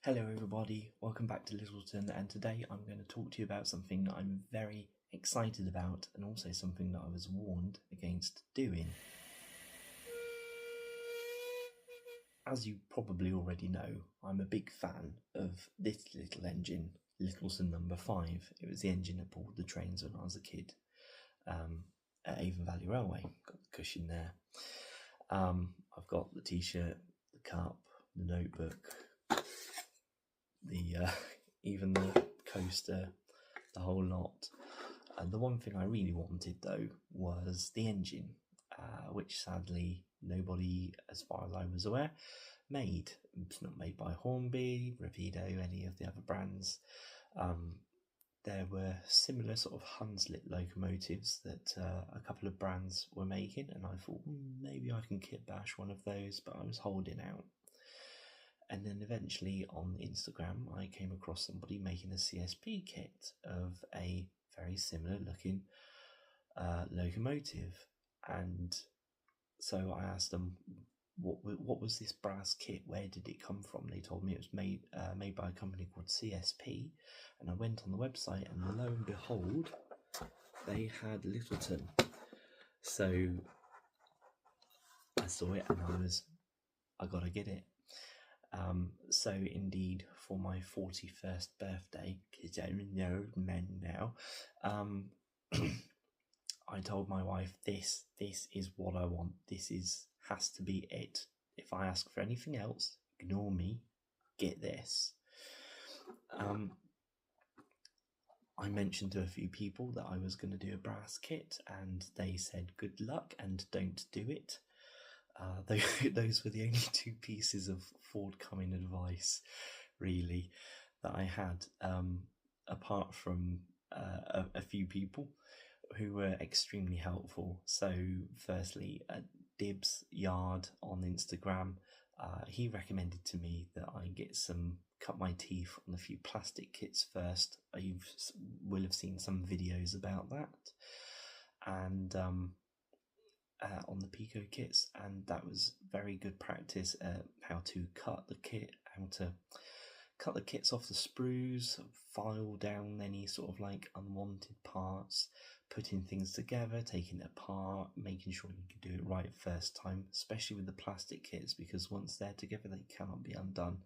Hello everybody, welcome back to Littleton, and today I'm going to talk to you about something that I'm very excited about and also something that I was warned against doing. As you probably already know, I'm a big fan of this little engine, Littleton No. 5. It was the engine that pulled the trains when I was a kid at Avon Valley Railway. Got the cushion there. I've got the t-shirt, the cup, the notebook, even the coaster, the whole lot. And the one thing I really wanted though was the engine, which sadly nobody, as far as I was aware, made. It's not made by Hornby, Rapido, any of the other brands. There were similar sort of Hunslet locomotives that a couple of brands were making, and I thought maybe I can kit bash one of those, but I was holding out. And then eventually on Instagram, I came across somebody making a CSP kit of a very similar looking locomotive. And so I asked them, what was this brass kit? Where did it come from? They told me it was made by a company called CSP. And I went on the website, and lo and behold, they had Littleton. So I saw it, and I gotta get it. So indeed, for my 41st birthday, because I'm an old man now, I told my wife, this is what I want. Has to be it. If I ask for anything else, ignore me, get this. I mentioned to a few people that I was going to do a brass kit, and they said good luck and don't do it. Those were the only two pieces of forthcoming advice, really, that I had, apart from a few people who were extremely helpful. So, firstly, Dibs Yard on Instagram, he recommended to me that I cut my teeth on a few plastic kits first. You will have seen some videos about that, and on the Pico kits, and that was very good practice at how to cut the kit, how to cut the kits off the sprues, file down any sort of like unwanted parts, putting things together, taking it apart, making sure you can do it right first time, especially with the plastic kits, because once they're together they cannot be undone.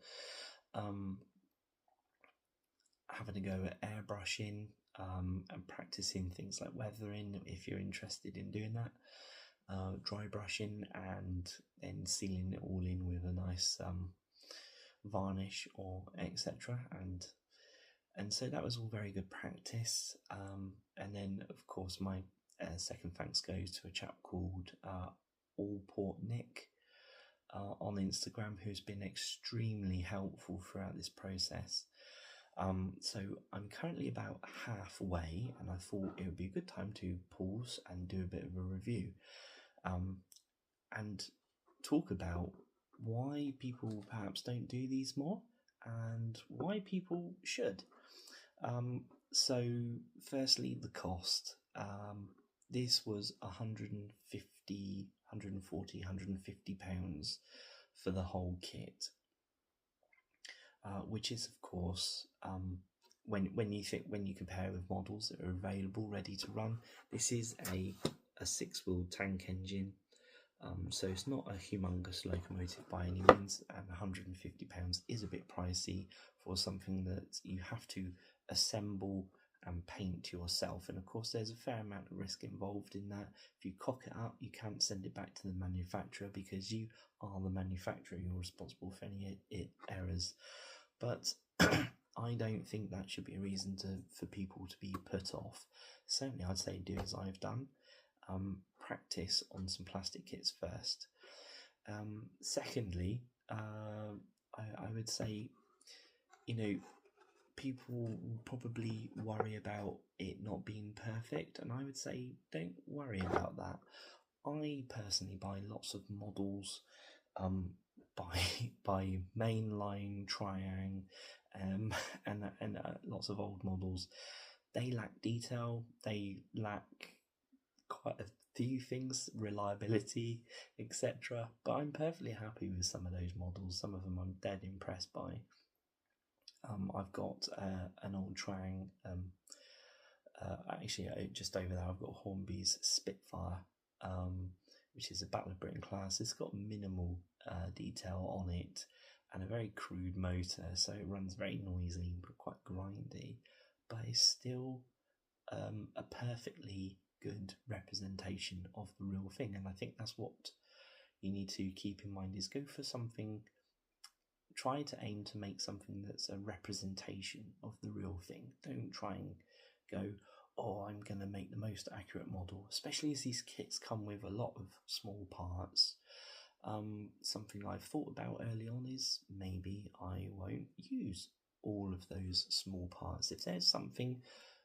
Having to go at airbrushing and practicing things like weathering if you're interested in doing that. Dry brushing and then sealing it all in with a nice varnish or etc. And so that was all very good practice. And then of course my second thanks goes to a chap called Allport Nick on Instagram, who's been extremely helpful throughout this process. So I'm currently about halfway, and I thought it would be a good time to pause and do a bit of a review. And talk about why people perhaps don't do these more and why people should. So firstly, the cost. This was £140, £150 for the whole kit, which is of course, when you compare with models that are available ready to run, this is a 6-wheel tank engine. So it's not a humongous locomotive by any means, and £150 is a bit pricey for something that you have to assemble and paint yourself. And of course there's a fair amount of risk involved in that. If you cock it up, you can't send it back to the manufacturer because you are the manufacturer, you're responsible for any errors. But I don't think that should be a reason for people to be put off. Certainly I'd say do as I've done. Practice on some plastic kits first. Secondly, I would say, people probably worry about it not being perfect, and I would say don't worry about that. I personally buy lots of models by Mainline, Triang, and lots of old models. They lack detail, they lack quite a few things, reliability, etc. But I'm perfectly happy with some of those models. Some of them I'm dead impressed by. I've got an old Trang, actually just over there I've got Hornby's Spitfire, which is a Battle of Britain class. It's got minimal detail on it and a very crude motor, so it runs very noisy but quite grindy, but it's still a perfectly good representation of the real thing. And I think that's what you need to keep in mind, is go for something, try to aim to make something that's a representation of the real thing. Don't try and go, oh, I'm going to make the most accurate model, especially as these kits come with a lot of small parts. Something I've thought about early on is maybe I won't use all of those small parts. If there's something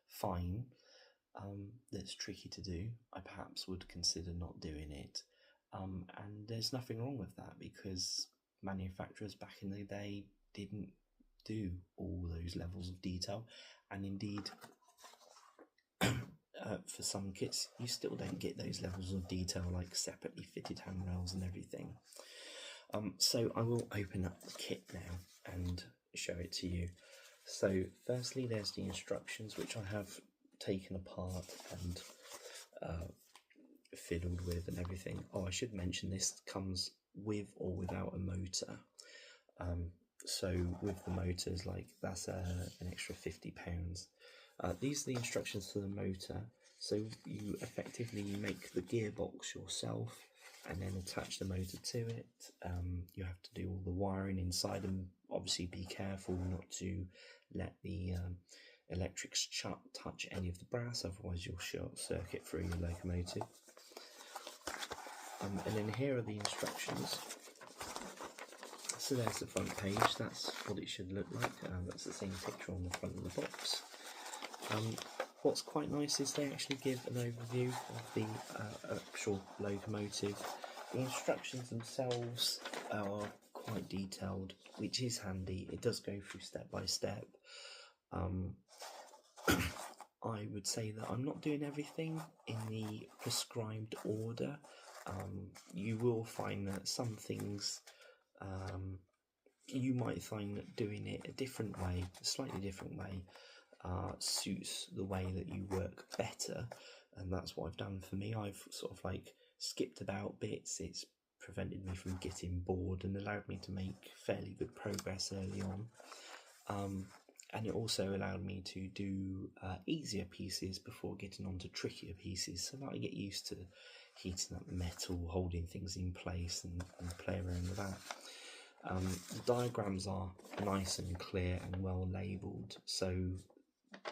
fine that's tricky to do, I perhaps would consider not doing it. And there's nothing wrong with that, because manufacturers back in the day didn't do all those levels of detail, and indeed for some kits you still don't get those levels of detail, like separately fitted handrails and everything. So I will open up the kit now and show it to you. So firstly, there's the instructions, which I have taken apart and fiddled with and everything. Oh, I should mention this comes with or without a motor. So with the motors, like that's an extra £50. These are the instructions for the motor. So you effectively make the gearbox yourself and then attach the motor to it. You have to do all the wiring inside, and obviously be careful not to let the electrics touch any of the brass, otherwise you'll short circuit through your locomotive. And then here are the instructions. So there's the front page, that's what it should look like. That's the same picture on the front of the box. What's quite nice is they actually give an overview of the actual locomotive. The instructions themselves are quite detailed, which is handy. It does go through step by step. I would say that I'm not doing everything in the prescribed order. You will find that some things you might find that doing it a different way, a slightly different way, suits the way that you work better, and that's what I've done for me. I've sort of like skipped about bits. It's prevented me from getting bored and allowed me to make fairly good progress early on. And it also allowed me to do easier pieces before getting on to trickier pieces, so that I get used to heating up metal, holding things in place, and play around with that. The diagrams are nice and clear and well labelled, so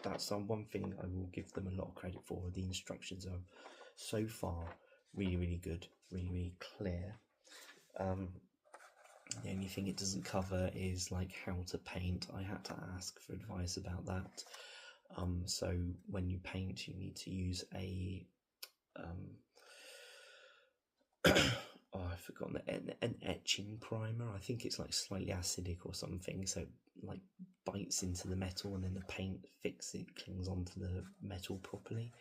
that's one thing I will give them a lot of credit for. The instructions are so far really good, really clear. The only thing it doesn't cover is like how to paint. I had to ask for advice about that. So when you paint, you need to use a oh, I've forgotten an etching primer. I think it's like slightly acidic or something, so it like bites into the metal, and then the paint clings onto the metal properly.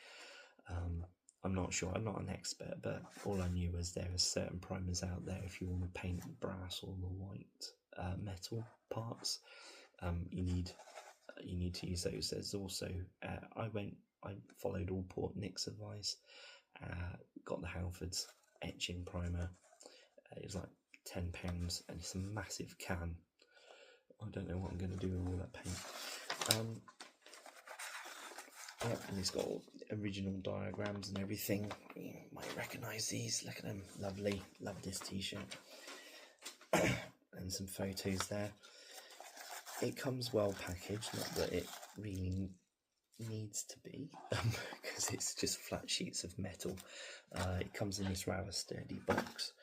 I'm not sure, I'm not an expert, but all I knew was there are certain primers out there if you want to paint brass or the white metal parts. You need to use those. There's also I followed all Port Nick's advice, got the Halfords etching primer. It was like £10, and it's a massive can. I don't know what I'm going to do with all that paint. Yeah, and it's got all original diagrams and everything. You might recognise these. Look at them, lovely. Love this t-shirt. And some photos there. It comes well packaged, not that it really needs to be, because it's just flat sheets of metal. It comes in this rather sturdy box.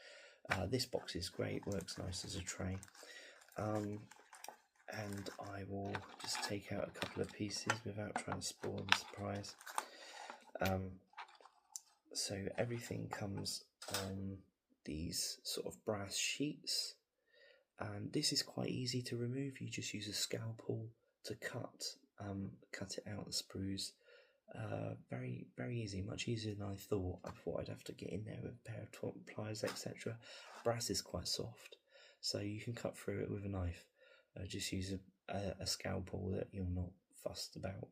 This box is great, works nice as a tray. And I will just take out a couple of pieces without trying to spoil the surprise. So everything comes on these sort of brass sheets, and this is quite easy to remove. You just use a scalpel to cut it out the sprues. Very easy, much easier than I thought. I thought I'd have to get in there with a pair of pliers, etc. Brass is quite soft, so you can cut through it with a knife. Just use a scalpel that you're not fussed about.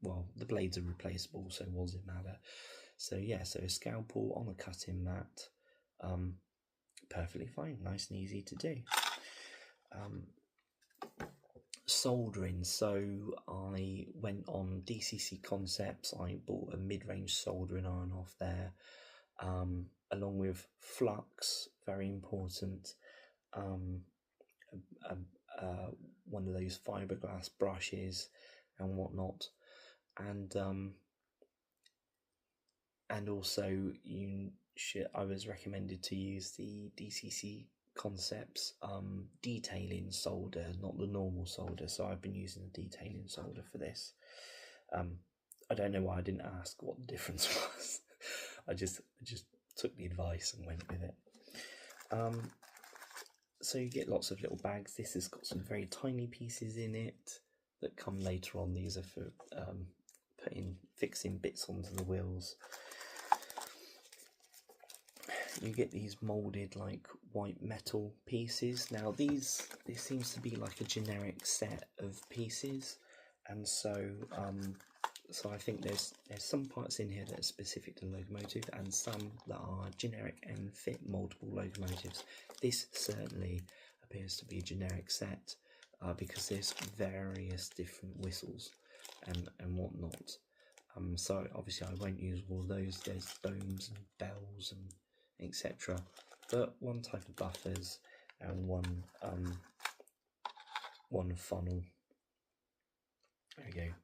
Well, the blades are replaceable, so what does it matter? So yeah, so a scalpel on a cutting mat, perfectly fine, nice and easy to do. Soldering, so I went on DCC Concepts. I bought a mid-range soldering iron off there, along with flux, very important, one of those fiberglass brushes and whatnot, and also I was recommended to use the DCC Concepts detailing solder, not the normal solder, so I've been using the detailing solder for this. I don't know why I didn't ask what the difference was. I just took the advice and went with it. So you get lots of little bags. This has got some very tiny pieces in it that come later on. These are for fixing bits onto the wheels. You get these molded like white metal pieces. Now this seems to be like a generic set of pieces, and so I think there's some parts in here that are specific to the locomotive and some that are generic and fit multiple locomotives. This certainly appears to be a generic set because there's various different whistles and whatnot. So obviously I won't use all those. There's domes and bells and etc. But one type of buffers and one funnel. There we go.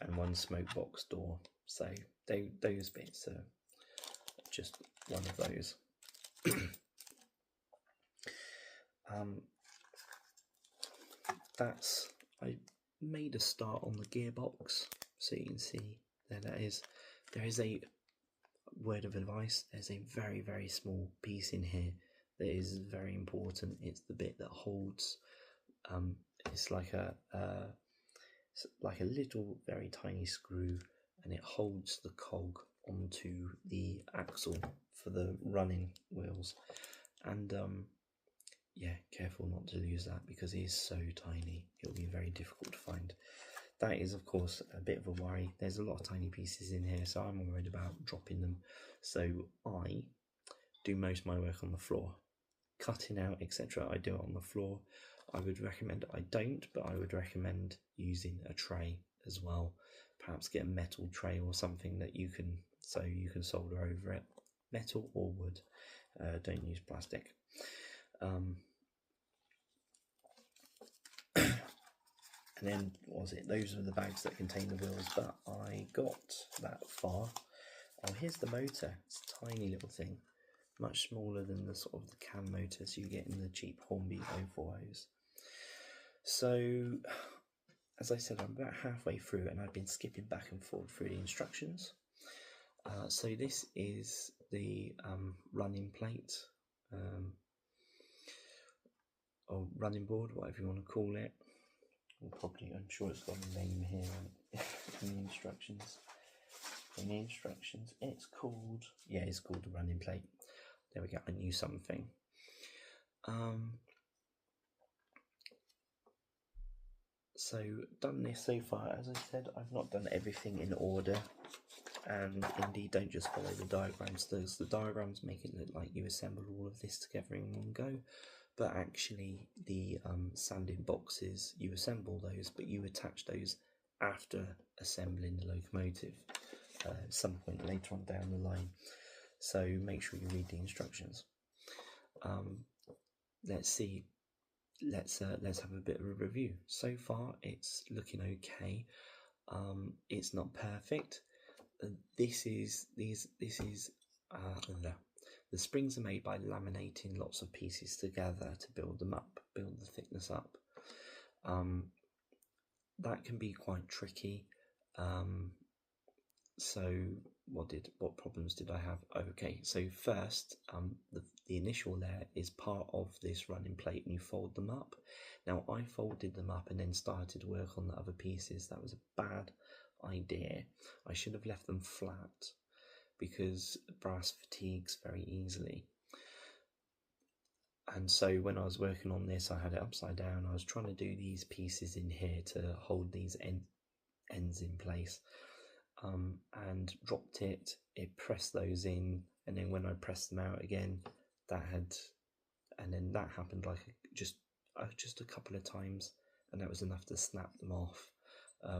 And one smoke box door. So those bits are just one of those. I made a start on the gearbox, so you can see there that is. There is a word of advice. There's a very, very small piece in here that is very important. It's the bit that holds. It's like a little, very tiny screw, and it holds the cog onto the axle for the running wheels. And yeah, careful not to lose that because it is so tiny. It'll be very difficult to find. That is, of course, a bit of a worry. There's a lot of tiny pieces in here, so I'm worried about dropping them. So I do most of my work on the floor. Cutting out, etc., I do it on the floor. I would recommend, I don't, but I would recommend using a tray as well. Perhaps get a metal tray or something that you can solder over it. Metal or wood. Don't use plastic. And then, what was it? Those were the bags that contain the wheels, but I got that far. Oh, here's the motor. It's a tiny little thing, much smaller than the sort of the cam motors you get in the cheap Hornby 040s. So, as I said, I'm about halfway through, and I've been skipping back and forth through the instructions. So this is the running plate, or running board, whatever you want to call it. I'm sure it's got a name here in the instructions. In the instructions, it's called the running plate. There we go. I knew something. So done this so far. As I said, I've not done everything in order, and indeed don't just follow the diagrams. The diagrams make it look like you assemble all of this together in one go. But actually the sanding boxes, you assemble those, but you attach those after assembling the locomotive at some point later on down the line. So make sure you read the instructions. Let's see. Let's have a bit of a review. So far, it's looking okay. It's not perfect. The springs are made by laminating lots of pieces together to build them up, build the thickness up. That can be quite tricky. So what problems did I have? Okay, so first, the initial layer is part of this running plate, and you fold them up. Now I folded them up and then started to work on the other pieces. That was a bad idea. I should have left them flat, because brass fatigues very easily. And so when I was working on this, I had it upside down. I was trying to do these pieces in here to hold these ends in place, and dropped it. It pressed those in, and then when I pressed them out again, that happened like just a couple of times, and that was enough to snap them off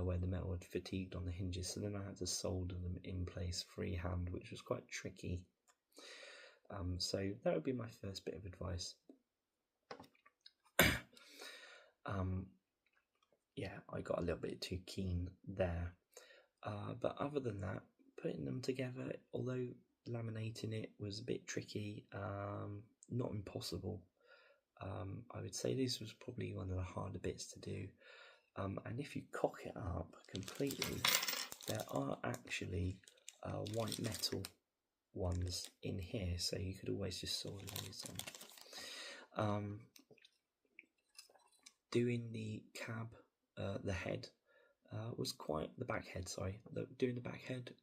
where the metal had fatigued on the hinges. So then I had to solder them in place freehand, which was quite tricky. So that would be my first bit of advice. Yeah, I got a little bit too keen there. But other than that, putting them together, although laminating it was a bit tricky, not impossible. I would say this was probably one of the harder bits to do. And if you cock it up completely, there are actually white metal ones in here, so you could always just solder those on. Doing the cab, the head, was quite the back head. Sorry, doing the back head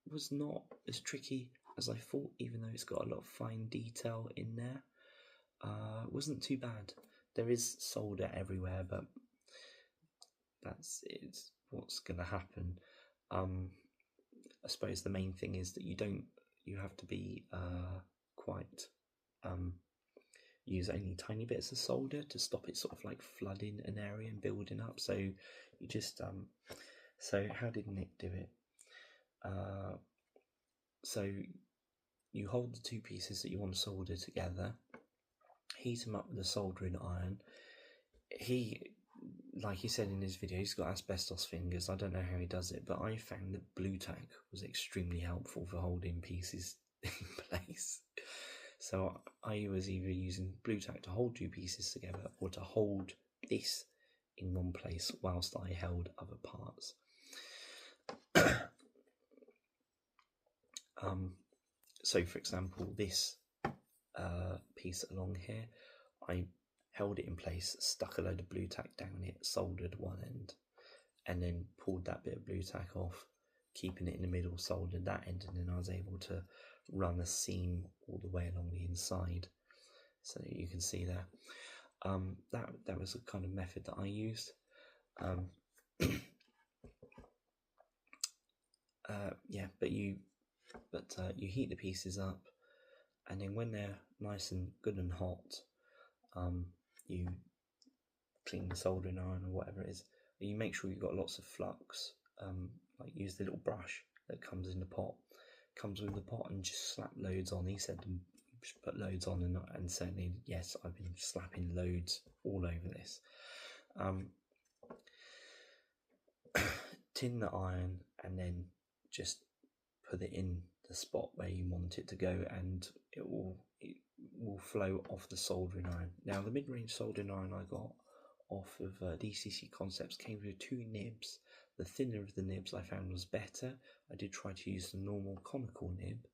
was not as tricky as I thought, even though it's got a lot of fine detail in there. It wasn't too bad. There is solder everywhere, but that's what's going to happen. I suppose the main thing is that you have to be quite use only tiny bits of solder to stop it sort of like flooding an area and building up. So you just so how did Nick do it? So you hold the two pieces that you want to solder together, heat them up with a soldering iron. Like he said in his video, he's got asbestos fingers. I don't know how he does it, but I found that blue tack was extremely helpful for holding pieces in place. So I was either using blue tack to hold two pieces together or to hold this in one place whilst I held other parts. So for example, this piece along here, I held it in place, stuck a load of blue tack down it, soldered one end, and then pulled that bit of blue tack off, keeping it in the middle, soldered that end, and then I was able to run a seam all the way along the inside, so that you can see there. That was a kind of method that I used. You heat the pieces up, and then when they're nice and good and hot, you clean the soldering iron or whatever it is. You make sure you've got lots of flux. Like use the little brush that comes in the pot, comes with the pot, and just slap loads on. He said just put loads on, and certainly yes, I've been slapping loads all over this. Tin the iron and then just put it in the spot where you want it to go, and it will flow off the soldering iron. Now the mid-range soldering iron I got off of DCC Concepts came with two nibs. The thinner of the nibs I found was better. I did try to use the normal conical nib,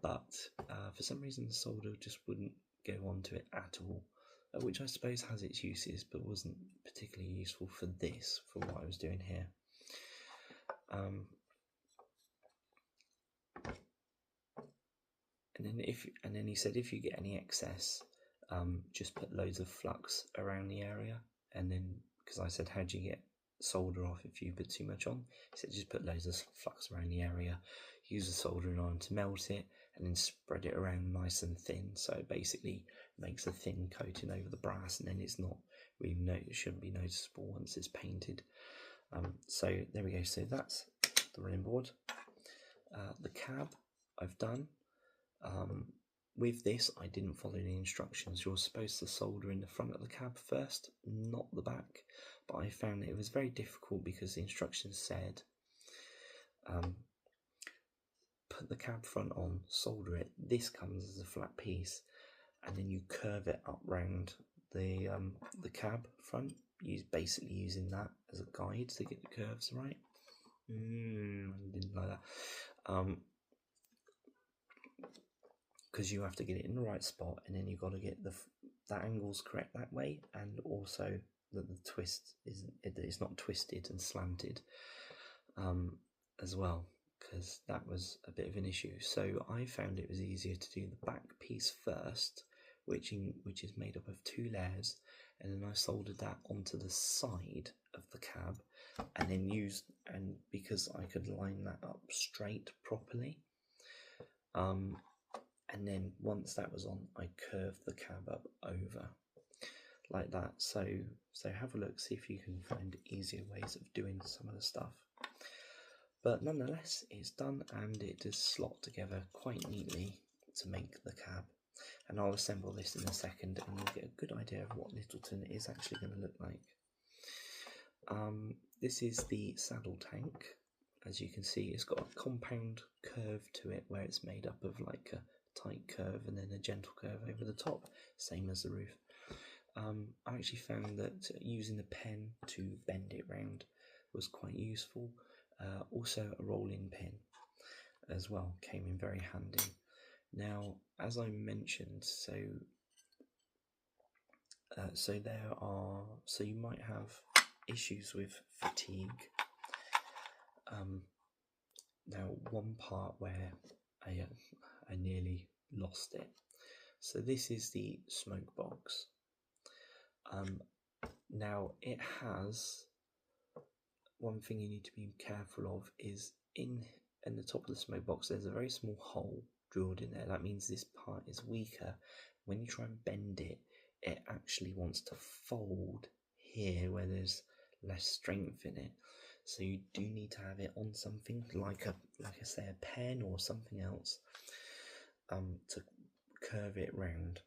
but for some reason the solder just wouldn't go onto it at all, which I suppose has its uses, but wasn't particularly useful for what I was doing here. And then he said if you get any excess, just put loads of flux around the area. And then, because I said, how do you get solder off if you put too much on? He said just put loads of flux around the area, use a soldering iron to melt it, and then spread it around nice and thin. So it basically makes a thin coating over the brass, and then it's not really it shouldn't be noticeable once it's painted. So there we go. So that's the running board. The cab I've done. With this, I didn't follow the instructions. You're supposed to solder in the front of the cab first, not the back. But I found that it was very difficult because the instructions said put the cab front on, solder it. This comes as a flat piece, and then you curve it up round the cab front. Basically using that as a guide to get the curves right. I didn't like that. Because you have to get it in the right spot, and then you've got to get that angle's correct that way, and also that the twist it's not twisted and slanted as well, because that was a bit of an issue. So I found it was easier to do the back piece first, which is made up of 2 layers, and then I soldered that onto the side of the cab, and then because I could line that up straight properly, and then once that was on, I curved the cab up over like that. So have a look, see if you can find easier ways of doing some of the stuff. But nonetheless, it's done, and it does slot together quite neatly to make the cab. And I'll assemble this in a second, and you'll get a good idea of what Littleton is actually going to look like. This is the saddle tank. As you can see, it's got a compound curve to it where it's made up of like a tight curve and then a gentle curve over the top, same as the roof. I actually found that using a pen to bend it round was quite useful. Also, a rolling pin as well came in very handy. Now, as I mentioned, so you might have issues with fatigue. Now, one part where I nearly lost it. So this is the smoke box. Now it has one thing you need to be careful of is in the top of the smoke box there's a very small hole drilled in there. That means this part is weaker. When you try and bend it, it actually wants to fold here where there's less strength in it. So you do need to have it on something like I say, a pen or something else to curve it round.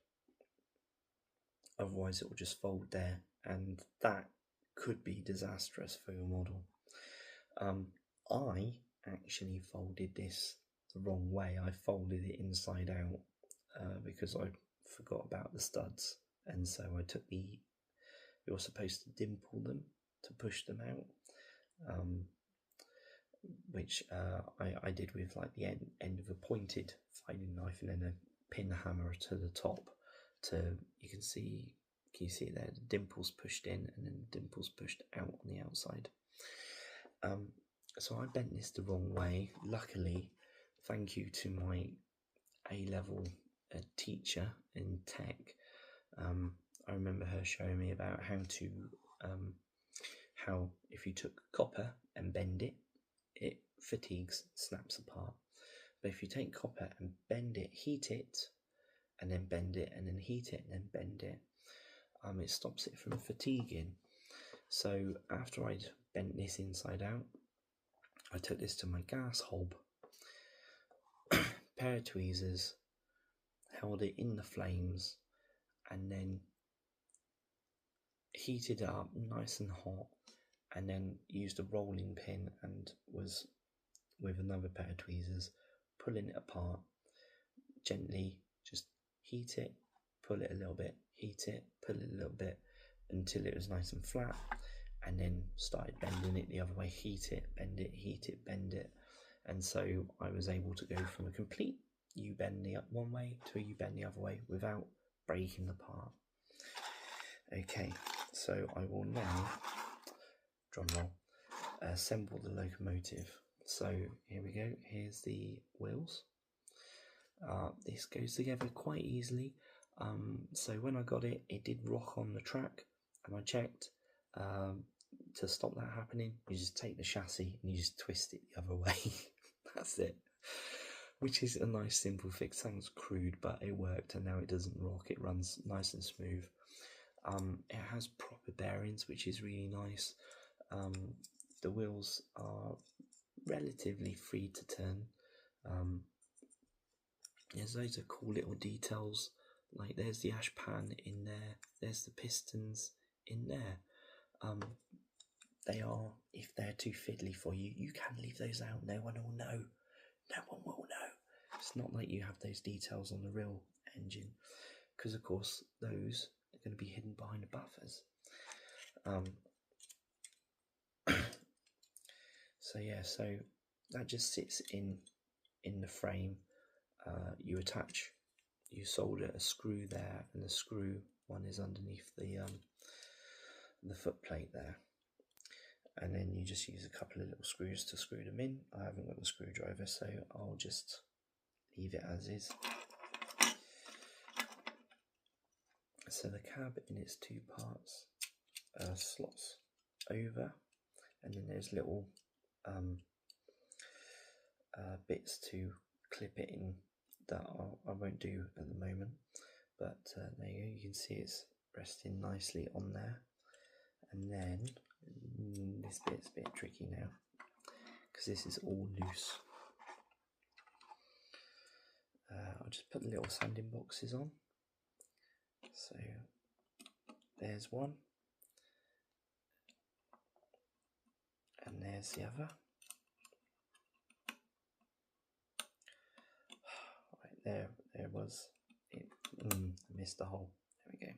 Otherwise it will just fold there, and that could be disastrous for your model. I actually folded this the wrong way. I folded it inside out because I forgot about the studs, and so I took you're supposed to dimple them to push them out, which I did with like the end of a pointed filing knife and then a pin hammer to the top. Can you see it there? The dimples pushed in and then the dimples pushed out on the outside. So I bent this the wrong way. Luckily, thank you to my A-level teacher in tech, I remember her showing me about how if you took copper and bend it, it fatigues, snaps apart. But if you take copper and bend it, heat it, and then bend it, and then heat it, and then bend it, it stops it from fatiguing. So after I'd bent this inside out, I took this to my gas hob, pair of tweezers, held it in the flames, and then heated it up nice and hot, and then used a rolling pin and was with another pair of tweezers pulling it apart gently. Just heat it, pull it a little bit, heat it, pull it a little bit until it was nice and flat, and then started bending it the other way. Heat it, bend it, heat it, bend it, and so I was able to go from a complete U-bend the one way to a U-bend the other way without breaking the part. Okay, so I will now, drum roll, assemble the locomotive. So here we go, here's the wheels. This goes together quite easily. So when I got it, it did rock on the track, and I checked. To stop that happening, you just take the chassis and you just twist it the other way. That's it. Which is a nice simple fix. Sounds crude, but it worked, and now it doesn't rock. It runs nice and smooth. It has proper bearings, which is really nice. The wheels are relatively free to turn. There's loads of cool little details, like there's the ash pan in there, there's the pistons in there. They are, if they're too fiddly for you, you can leave those out. No one will know. No one will know. It's not like you have those details on the real engine, because of course those are going to be hidden behind the buffers. So yeah, so that just sits in the frame. You solder a screw there, and the screw one is underneath the foot plate there, and then you just use a couple of little screws to screw them in. I haven't got the screwdriver, so I'll just leave it as is. So the cab in its two parts slots over, and then there's little bits to clip it in that I won't do at the moment, but there you go, you can see it's resting nicely on there. And then this bit's a bit tricky now because this is all loose. I'll just put the little sanding boxes on. So there's one, and there's the other. Right, there it was. I missed the hole. There we go.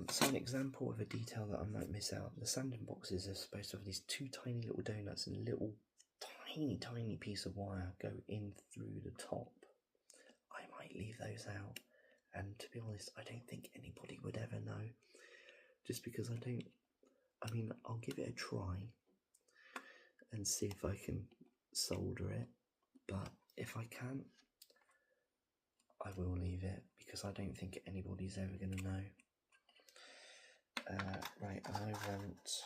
So an example of a detail that I might miss out. The sanding boxes are supposed to have these two tiny little donuts and a little tiny piece of wire go in through the top. I might leave those out, and to be honest, I don't think anybody would ever know, just because I mean, I'll give it a try and see if I can solder it, but if I can't, I will leave it, because I don't think anybody's ever going to know. Right, and I want,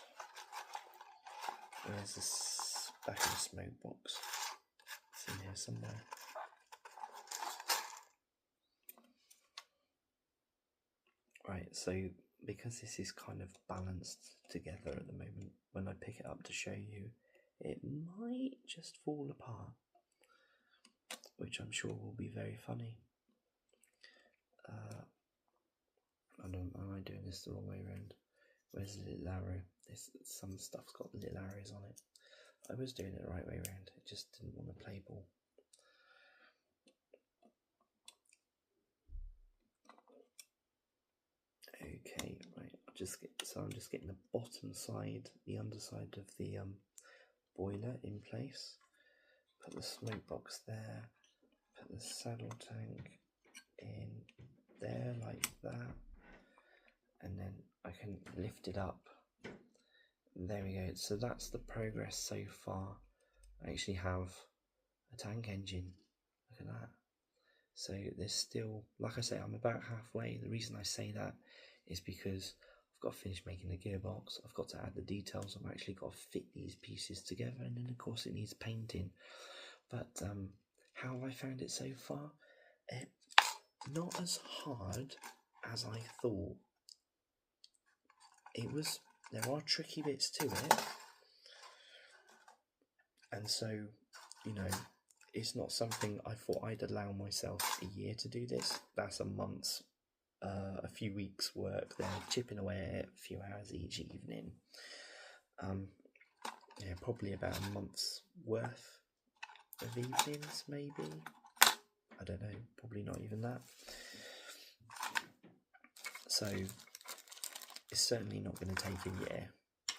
where's this back of the smoke box? It's in here somewhere. Right, so because this is kind of balanced together at the moment, when I pick it up to show you, it might just fall apart, which I'm sure will be very funny. Am I doing this the wrong way around? Where's the little arrow? Some stuff's got little arrows on it. I was doing it the right way around, it just didn't want to play ball. Okay, right, I'm just getting the bottom side, the underside of the boiler in place. Put the smoke box there, put the saddle tank in there like that, and then I can lift it up. There we go. So that's the progress so far. I actually have a tank engine. Look at that. So there's still, like I say, I'm about halfway. The reason I say that is because I've got to finish making the gearbox. I've got to add the details. I've actually got to fit these pieces together, and then of course it needs painting. But how have I found it so far? Not as hard as I thought. There are tricky bits to it, and so, you know, it's not something I thought I'd allow myself a year to do this. That's a month's, a few weeks work there, chipping away at it, a few hours each evening. Yeah, probably about a month's worth of evenings, maybe. I don't know, probably not even that. So it's certainly not going to take a year,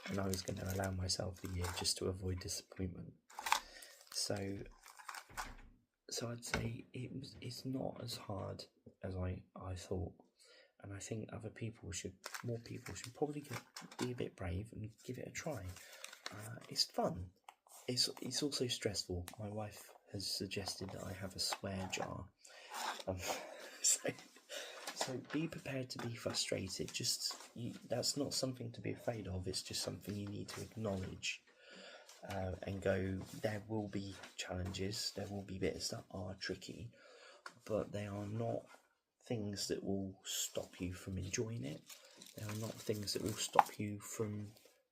and I was going to allow myself a year just to avoid disappointment. So I'd say it's not as hard as I thought, and I think more people should probably be a bit brave and give it a try. It's fun. It's also stressful. My wife has suggested that I have a swear jar. So be prepared to be frustrated. That's not something to be afraid of. It's just something you need to acknowledge and go, there will be challenges. There will be bits that are tricky, but they are not things that will stop you from enjoying it. They are not things that will stop you from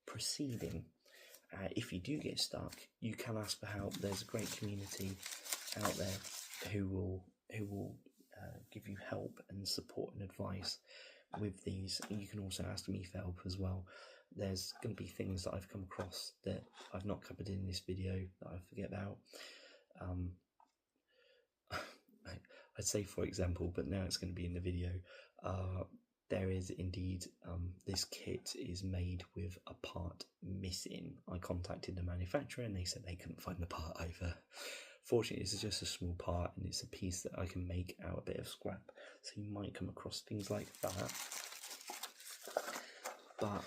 proceeding. If you do get stuck, you can ask for help. There's a great community out there who will give you help and support and advice with these. You can also ask me for help as well. There's going to be things that I've come across that I've not covered in this video that I forget about. I'd say, for example, but now it's going to be in the video. There is indeed, this kit is made with a part missing. I contacted the manufacturer and they said they couldn't find the part either. Fortunately, this is just a small part and it's a piece that I can make out a bit of scrap. So you might come across things like that. But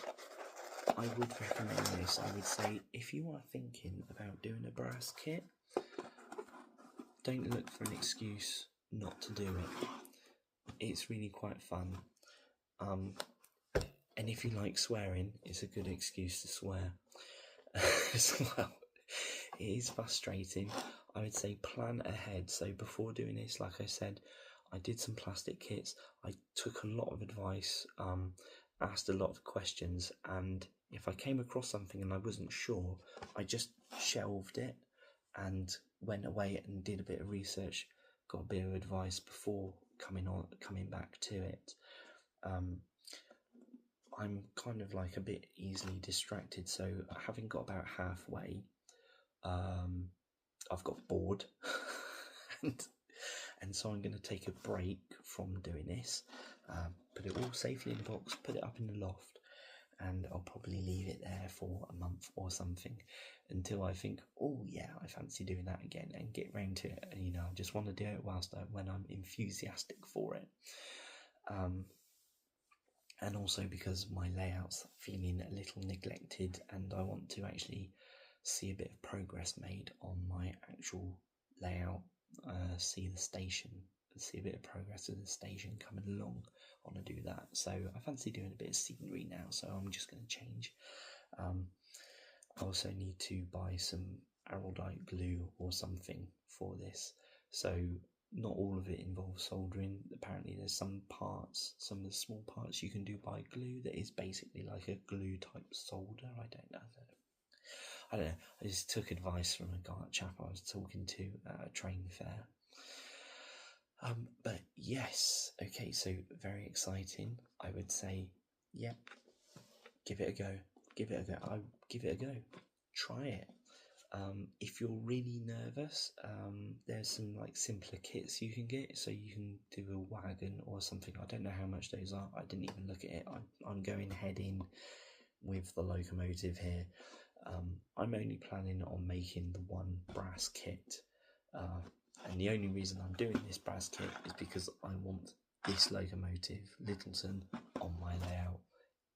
I would recommend this. I would say, if you are thinking about doing a brass kit, don't look for an excuse not to do it. it's really quite fun. And if you like swearing, it's a good excuse to swear as well. It is frustrating. I would say plan ahead. So before doing this, like I said, I did some plastic kits. I took a lot of advice, asked a lot of questions, and if I came across something and I wasn't sure, I just shelved it and went away and did a bit of research, got a bit of advice before coming back to it. I'm kind of like a bit easily distracted, so having got about halfway, I've got bored, and so I'm going to take a break from doing this, put it all safely in the box, put it up in the loft, and I'll probably leave it there for a month or something until I think, oh yeah, I fancy doing that again, and get round to it. And I just want to do it when I'm enthusiastic for it. And also because my layout's feeling a little neglected, and I want to actually see a bit of progress made on my actual layout, see the station, see a bit of progress of the station coming along. I want to do that, so I fancy doing a bit of scenery now, so I'm just going to change. I also need to buy some araldite glue or something for this, so not all of it involves soldering. Apparently there's some of the small parts you can do by glue that is basically like a glue type solder. I don't know. I just took advice from a chap I was talking to at a train fair. But yes, okay, so very exciting. I would say, yeah, give it a go. Give it a go. Try it. If you're really nervous, there's some like simpler kits you can get, so you can do a wagon or something. I don't know how much those are. I didn't even look at it. I'm going head in with the locomotive here. I'm only planning on making the one brass kit, and the only reason I'm doing this brass kit is because I want this locomotive, Littleton, on my layout.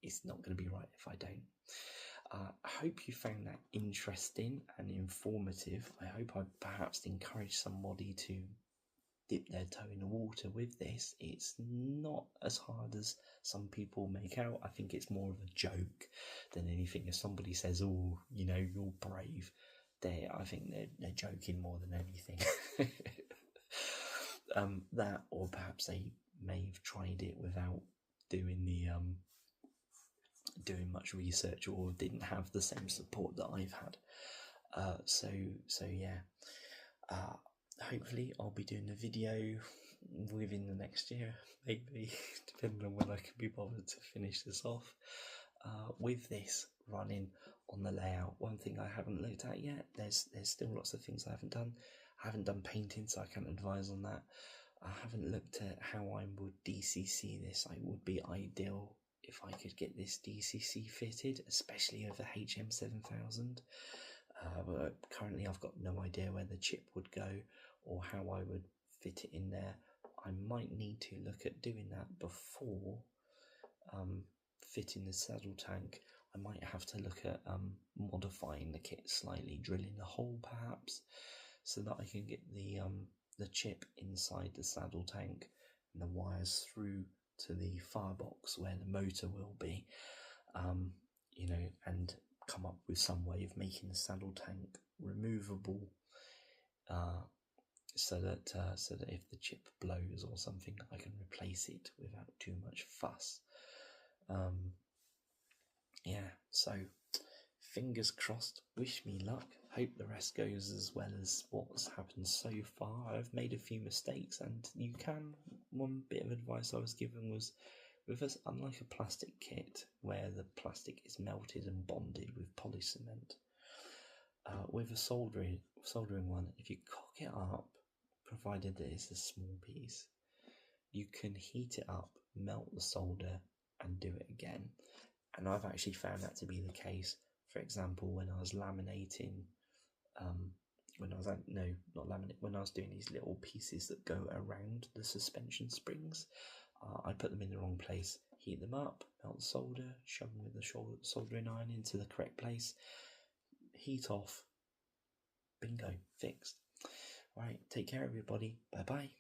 It's not going to be right if I don't. I hope you found that interesting and informative. I hope I perhaps encouraged somebody to dip their toe in the water with this. It's not as hard as some people make out. I think it's more of a joke than anything. If somebody says, oh, you're brave, I think they're joking more than anything. That, or perhaps they may have tried it without doing much research, or didn't have the same support that I've had. So yeah. Hopefully I'll be doing a video within the next year, maybe, depending on when I can be bothered to finish this off. With this running on the layout, one thing I haven't looked at yet, there's still lots of things I haven't done. I haven't done painting, so I can't advise on that. I haven't looked at how I would DCC this. It would be ideal if I could get this DCC fitted, especially over HM7000. But currently I've got no idea where the chip would go or how I would fit it in there. I might need to look at doing that before fitting the saddle tank. I might have to look at modifying the kit slightly, drilling a hole perhaps, so that I can get the chip inside the saddle tank and the wires through to the firebox where the motor will be, and come up with some way of making the saddle tank removable, so that if the chip blows or something, I can replace it without too much fuss. Yeah, so fingers crossed, wish me luck. Hope the rest goes as well as what's happened so far. I've made a few mistakes, and one bit of advice I was given was, with us, unlike a plastic kit where the plastic is melted and bonded with polycement, with a soldering one, if you cock it up, provided that it's a small piece, you can heat it up, melt the solder, and do it again. And I've actually found that to be the case. For example, when I was laminating, when I was doing these little pieces that go around the suspension springs, I put them in the wrong place, heat them up, melt the solder, shove them with the soldering iron into the correct place, heat off, bingo, fixed. Right, take care everybody, bye bye.